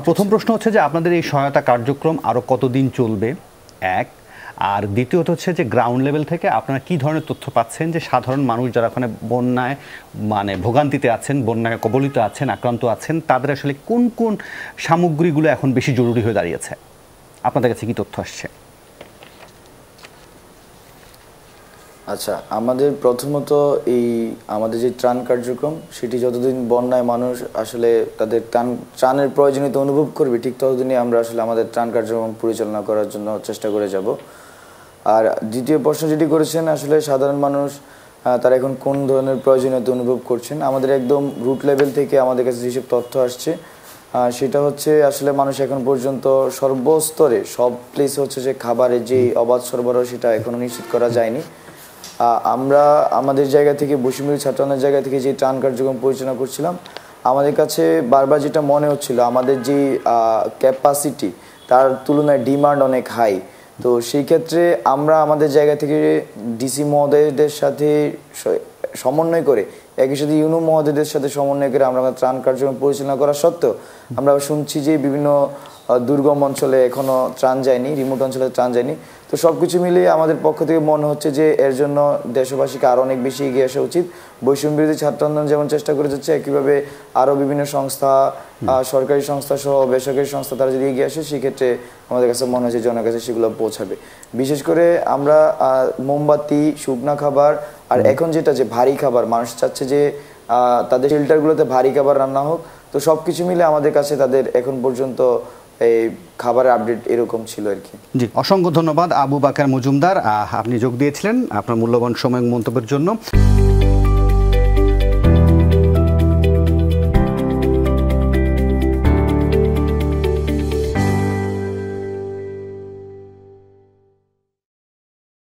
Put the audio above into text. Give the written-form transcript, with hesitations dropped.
প্রথম প্রশ্ন হচ্ছে যে আপনাদের এই সহায়তা কার্যক্রম আরও কতদিন চলবে, এক। আর দ্বিতীয়ত হচ্ছে যে গ্রাউন্ড লেভেল থেকে আপনারা কী ধরনের তথ্য পাচ্ছেন যে সাধারণ মানুষ যারা ওখানে বন্যায় মানে ভোগান্তিতে আছেন, বন্যায় কবলিত আছেন, আক্রান্ত আছেন, তাদের আসলে কোন কোন সামগ্রীগুলো এখন বেশি জরুরি হয়ে দাঁড়িয়েছে? আপনাদের কাছে কী তথ্য আসছে? আচ্ছা, আমাদের প্রথমত আমাদের যে ত্রাণ কার্যক্রম সেটি যতদিন বন্যায় মানুষ আসলে তাদের ত্রাণের প্রয়োজনীয়তা অনুভব করবে, ঠিক ততদিনই আমরা আসলে আমাদের ত্রাণ কার্যক্রম পরিচালনা করার জন্য চেষ্টা করে যাব। আর দ্বিতীয় প্রশ্ন যেটি করেছেন, আসলে সাধারণ মানুষ তারা এখন কোন ধরনের প্রয়োজনীয়তা অনুভব করছেন, আমাদের একদম রুট লেভেল থেকে আমাদের কাছে যেসব তথ্য আসছে সেটা হচ্ছে আসলে মানুষ এখন পর্যন্ত সর্বস্তরে সব প্লেসে হচ্ছে যে খাবারের যে অবাধ সরবরাহ সেটা এখনও নিশ্চিত করা যায়নি। আমরা আমাদের জায়গা থেকে বৈষম্যবিরোধী ছাত্র আন্দোলনের জায়গা থেকে যে ত্রাণ কার্যক্রম পরিচালনা করছিলাম, আমাদের কাছে বারবার যেটা মনে হচ্ছিল আমাদের যে ক্যাপাসিটি তার তুলনায় ডিমান্ড অনেক হাই। তো সেই ক্ষেত্রে আমরা আমাদের জায়গা থেকে ডিসি মহোদয়দের সাথে সমন্বয় করে, একই সাথে ইউনো মহোদয়দের সাথে সমন্বয় করে আমরা ত্রাণ কার্যক্রম পরিচালনা করা সত্ত্বেও আমরা শুনছি যে বিভিন্ন দুর্গম অঞ্চলে এখনও ত্রাণ যায়নি, রিমোট অঞ্চলে ত্রাণ যায়নি। তো সব কিছু মিলিয়ে আমাদের পক্ষ থেকে মনে হচ্ছে যে এর জন্য দেশবাসীকে আরও অনেক বেশি এগিয়ে আসা উচিত। বৈষম্যবিরোধী ছাত্র আন্দোলন যেমন চেষ্টা করে যাচ্ছে, একইভাবে আরও বিভিন্ন সংস্থা, সরকারি সংস্থা সহ বেসরকারি সংস্থা তারা যদি এগিয়ে আসে, সেক্ষেত্রে আমাদের কাছে মনে হচ্ছে জনের কাছে সেগুলো পৌঁছাবে। বিশেষ করে আমরা মোমবাতি, শুকনা খাবার, আর এখন যেটা যে ভারী খাবার, মানুষ চাচ্ছে যে তাদের শেল্টারগুলোতে ভারী খাবার রান্না হোক। তো সব কিছু মিলে আমাদের কাছে তাদের এখন পর্যন্ত এই খাবারের আপডেট এরকম ছিল আর কি। জি, অসংখ্য ধন্যবাদ আবু বাকার মজুমদার, আপনি যোগ দিয়েছিলেন আপনার মূল্যবান সময় মন্তব্যের জন্য।